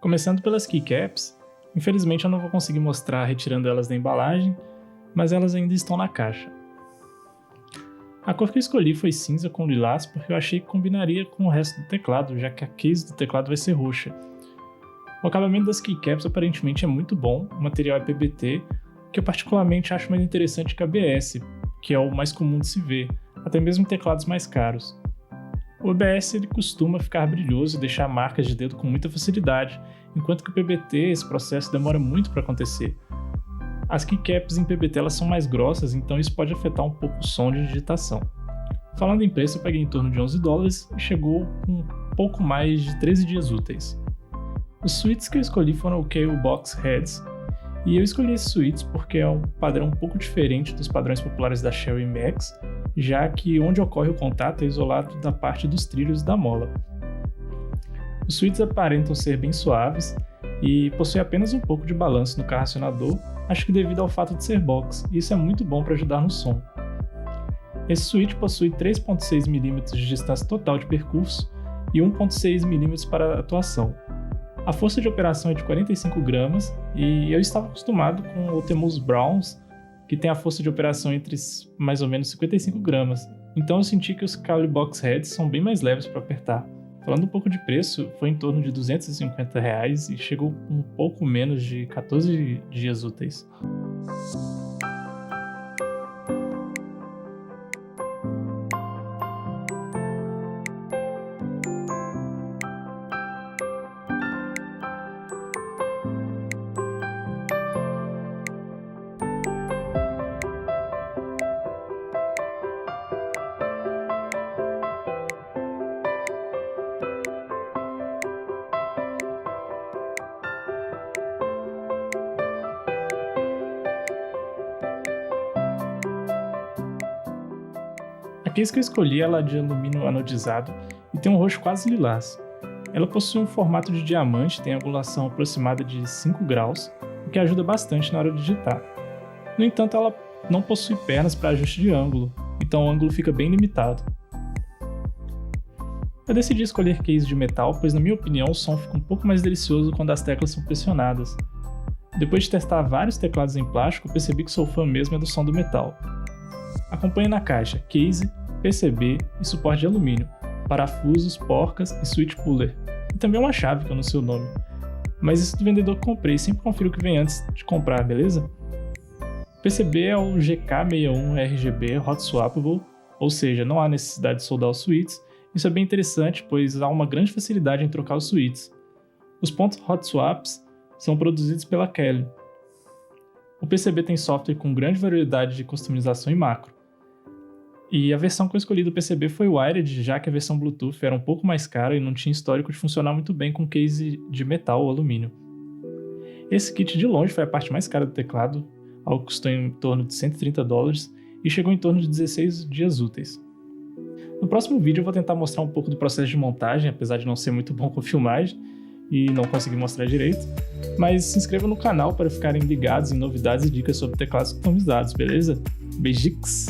Começando pelas keycaps, infelizmente eu não vou conseguir mostrar retirando elas da embalagem, mas elas ainda estão na caixa. A cor que eu escolhi foi cinza com lilás porque eu achei que combinaria com o resto do teclado, já que a case do teclado vai ser roxa. O acabamento das keycaps aparentemente é muito bom, o material é PBT, que eu particularmente acho mais interessante que a ABS, que é o mais comum de se ver, até mesmo em teclados mais caros. O ABS ele costuma ficar brilhoso e deixar marcas de dedo com muita facilidade, enquanto que o PBT esse processo demora muito para acontecer. As keycaps em PBT elas são mais grossas, então isso pode afetar um pouco o som de digitação. Falando em preço, eu paguei em torno de $11 e chegou com um pouco mais de 13 dias úteis. Os switches que eu escolhi foram o KO Box Heads, e eu escolhi esses switches porque é um padrão um pouco diferente dos padrões populares da Sherry Max, já que onde ocorre o contato é isolado da parte dos trilhos da mola. Os switches aparentam ser bem suaves e possuem apenas um pouco de balanço no carro acionador, acho que devido ao fato de ser box, e isso é muito bom para ajudar no som. Esse switch possui 3.6 mm de distância total de percurso e 1.6 mm para atuação. A força de operação é de 45 gramas e eu estava acostumado com o Temus Browns, que tem a força de operação entre mais ou menos 55 gramas, então eu senti que os KO Box Heads são bem mais leves para apertar. Falando um pouco de preço, foi em torno de R$250 e chegou um pouco menos de 14 dias úteis. A case que eu escolhi ela é de alumínio anodizado e tem um roxo quase lilás. Ela possui um formato de diamante e tem angulação aproximada de 5 graus, o que ajuda bastante na hora de digitar. No entanto, ela não possui pernas para ajuste de ângulo, então o ângulo fica bem limitado. Eu decidi escolher case de metal, pois na minha opinião o som fica um pouco mais delicioso quando as teclas são pressionadas. Depois de testar vários teclados em plástico, eu percebi que sou fã mesmo é do som do metal. Acompanhe na caixa case, PCB e suporte de alumínio, parafusos, porcas e switch puller, e também uma chave que eu não sei o nome. Mas isso do vendedor que comprei, sempre confiro o que vem antes de comprar, beleza? O PCB é o GK61RGB Hot Swappable, ou seja, não há necessidade de soldar os switches. Isso é bem interessante, pois há uma grande facilidade em trocar os switches. Os pontos Hot Swaps são produzidos pela Kelly. O PCB tem software com grande variedade de customização e macro. E a versão que eu escolhi do PCB foi wired, já que a versão Bluetooth era um pouco mais cara e não tinha histórico de funcionar muito bem com case de metal ou alumínio. Esse kit de longe foi a parte mais cara do teclado, algo que custou em torno de $130 e chegou em torno de 16 dias úteis. No próximo vídeo eu vou tentar mostrar um pouco do processo de montagem, apesar de não ser muito bom com filmagem e não conseguir mostrar direito, mas se inscreva no canal para ficarem ligados em novidades e dicas sobre teclados customizados, beleza? Beijix!